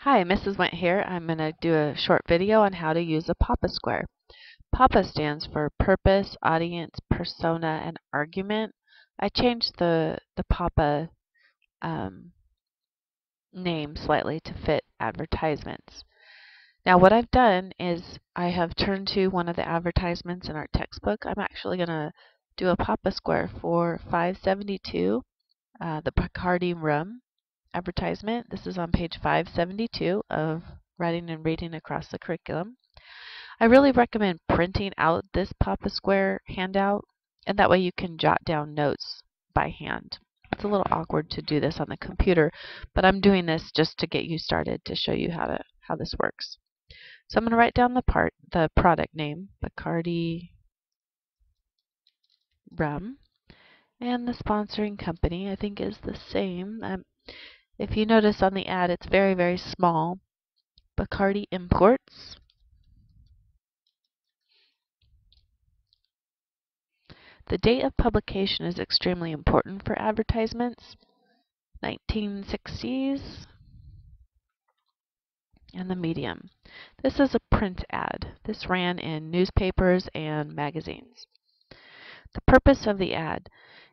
Hi, Mrs. Went here. I'm going to do a short video on how to use a PAPA square. PAPA stands for Purpose, Audience, Persona, and Argument. I changed the PAPA name slightly to fit advertisements. Now what I've done is I have turned to one of the advertisements in our textbook. I'm actually going to do a PAPA square for 572, the Bacardi rum advertisement. This is on page 572 of Writing and Reading Across the Curriculum. I really recommend printing out this Papa Square handout, and that way you can jot down notes by hand. It's a little awkward to do this on the computer, but I'm doing this just to get you started to show you how this works. So I'm going to write down the product name, Bacardi rum, and the sponsoring company I think is the same. If you notice on the ad, it's very, very small. Bacardi Imports. The date of publication is extremely important for advertisements. 1960s. And the medium. This is a print ad. This ran in newspapers and magazines. The purpose of the ad.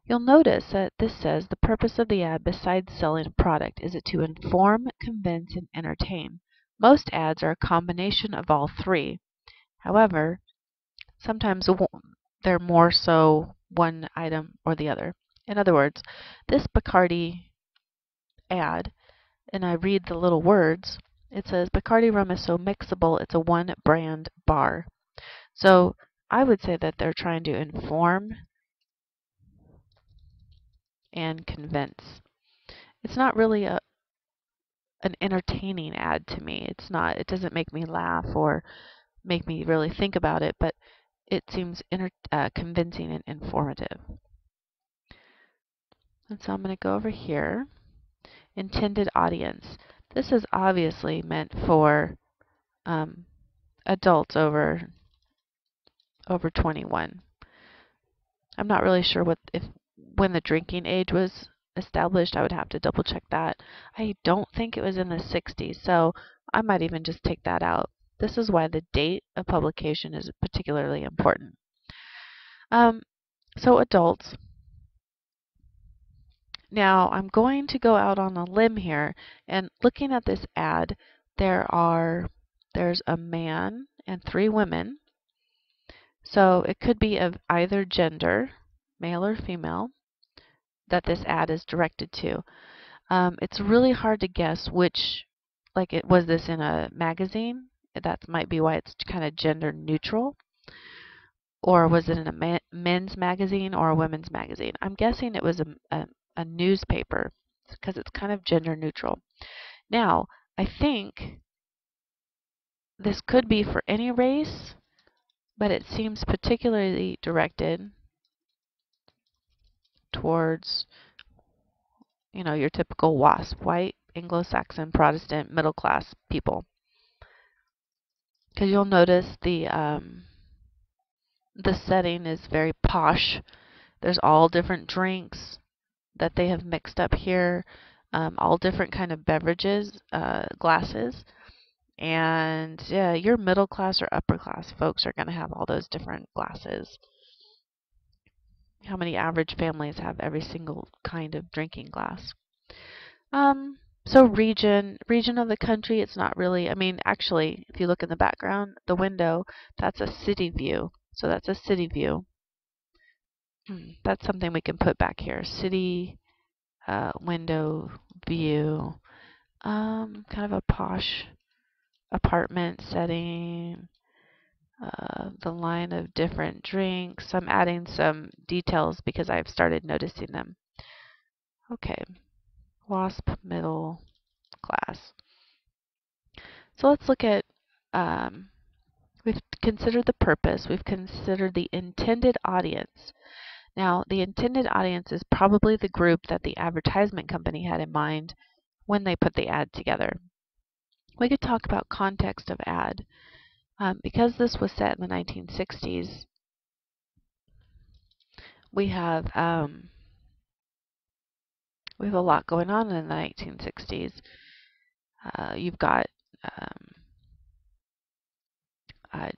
You'll notice that this says the purpose of the ad, besides selling a product, is it to inform, convince, and entertain. Most ads are a combination of all three. However, sometimes they're more so one item or the other. In other words, this Bacardi ad, and I read the little words, it says Bacardi rum is so mixable, it's a one brand bar. So I would say that they're trying to inform and convince. It's not really an entertaining ad to me. It doesn't make me laugh or make me really think about it, but it seems convincing and informative. And so I'm going to go over here. Intended audience. This is obviously meant for adults over 21. I'm not really sure when the drinking age was established. I would have to double check that. I don't think it was in the 60s, so I might even just take that out. This is why the date of publication is particularly important. So adults. Now I'm going to go out on a limb here, and looking at this ad, there's a man and 3 women. So it could be of either gender, male or female, that this ad is directed to. It's really hard to guess which, was this in a magazine? That might be why it's kind of gender neutral. Or was it in a men's magazine or a women's magazine? I'm guessing it was a newspaper because it's kind of gender neutral. Now, I think this could be for any race, but it seems particularly directed towards, your typical WASP, white, Anglo-Saxon, Protestant, middle-class people. Because you'll notice the setting is very posh. There's all different drinks that they have mixed up here, all different kind of beverages, glasses. And yeah, your middle class or upper class folks are going to have all those different glasses. How many average families have every single kind of drinking glass? So region of the country, it's not really, actually, if you look in the background, the window, that's a city view. So that's a city view. That's something we can put back here. City window view. Kind of a posh apartment setting. The line of different drinks. I'm adding some details because I've started noticing them. Okay. WASP middle class. So let's look at, we've considered the purpose, we've considered the intended audience. Now, the intended audience is probably the group that the advertisement company had in mind when they put the ad together. We could talk about context of ad. Because this was set in the 1960s, we have a lot going on in the 1960s. You've got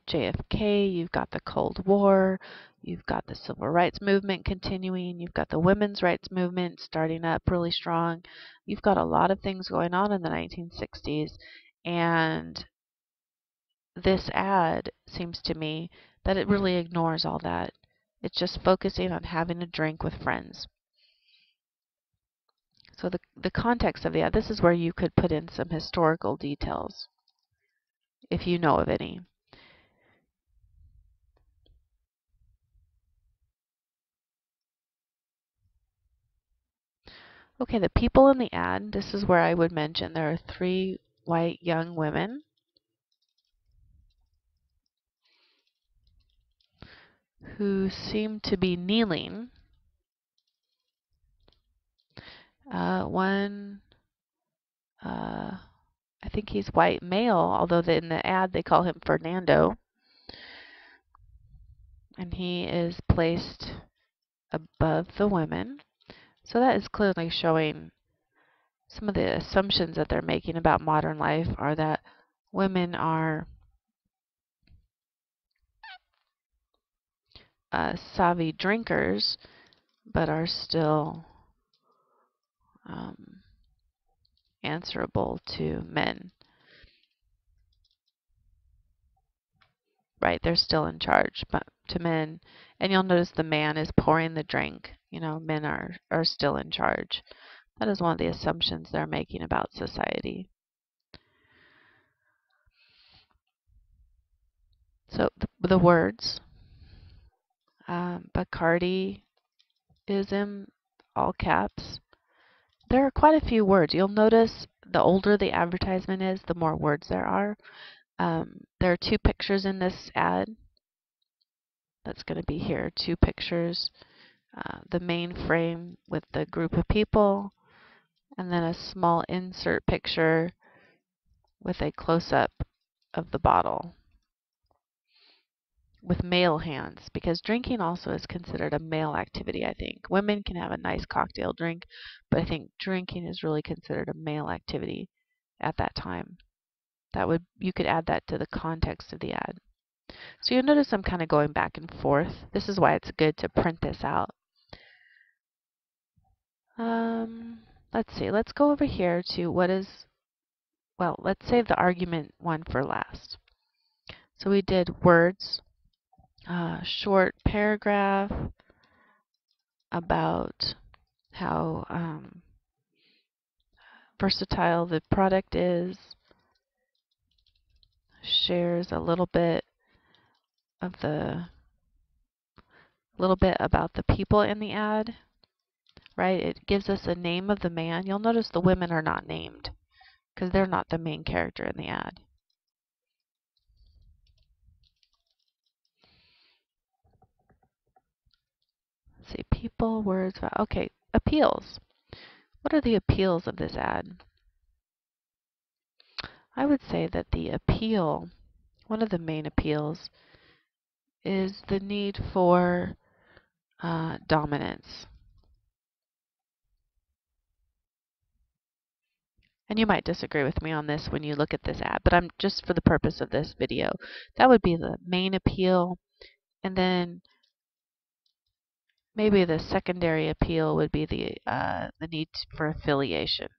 JFK, you've got the Cold War, you've got the Civil Rights Movement continuing, you've got the Women's Rights Movement starting up really strong. You've got a lot of things going on in the 1960s, and this ad seems to me that it really ignores all that. It's just focusing on having a drink with friends. So the context of the ad, this is where you could put in some historical details, if you know of any. Okay, the people in the ad, this is where I would mention there are 3 white young women who seem to be kneeling. One, I think he's white male, although in the ad they call him Fernando. And he is placed above the women. So that is clearly showing some of the assumptions that they're making about modern life are that women are savvy drinkers, but are still answerable to men. Right, they're still in charge, but to men. And you'll notice the man is pouring the drink. You know, men are still in charge. That is one of the assumptions they're making about society. So the words, Bacardi is in all caps. There are quite a few words. You'll notice the older the advertisement is, the more words there are. There are 2 pictures in this ad. That's going to be here, 2 pictures. The main frame with the group of people, and then a small insert picture with a close-up of the bottle with male hands, because drinking also is considered a male activity, I think. Women can have a nice cocktail drink, but I think drinking is really considered a male activity at that time. You could add that to the context of the ad. So you'll notice I'm kind of going back and forth. This is why it's good to print this out. Let's see. Let's go over here to well, let's save the argument one for last. So we did words, short paragraph about how versatile the product is, shares a little bit about the people in the ad, right? It gives us a name of the man. You'll notice the women are not named because they're not the main character in the ad. Let's see, people, words, okay, appeals. What are the appeals of this ad? I would say that the appeal, one of the main appeals, is the need for dominance. And you might disagree with me on this when you look at this ad, but I'm just for the purpose of this video. That would be the main appeal, and then maybe the secondary appeal would be the need for affiliation.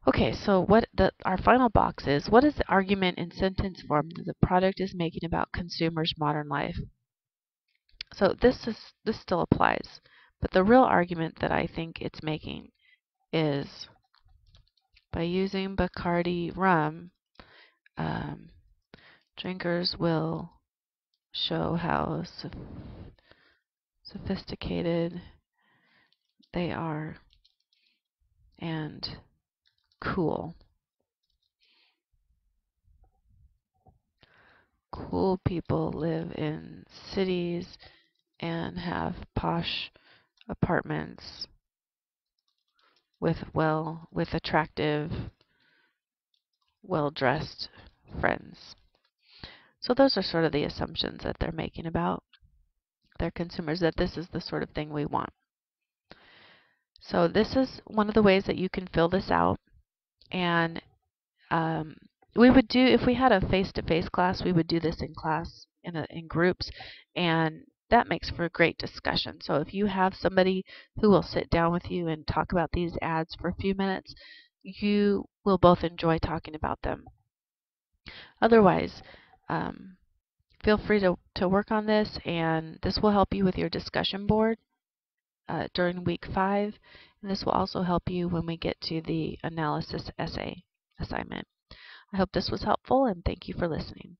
Okay, so our final box is, what is the argument in sentence form that the product is making about consumers' modern life? So this still applies, but the real argument that I think it's making is by using Bacardi rum, drinkers will show how sophisticated they are and cool. Cool people live in cities and have posh apartments with attractive, well-dressed friends. So those are sort of the assumptions that they're making about their consumers, that this is the sort of thing we want. So this is one of the ways that you can fill this out. And um, we would do, if we had a face-to-face class, we would do this in class in groups, and that makes for a great discussion. So if you have somebody who will sit down with you and talk about these ads for a few minutes, you will both enjoy talking about them. Otherwise, um, feel free to work on this, and this will help you with your discussion board during week 5. And this will also help you when we get to the analysis essay assignment. I hope this was helpful, and thank you for listening.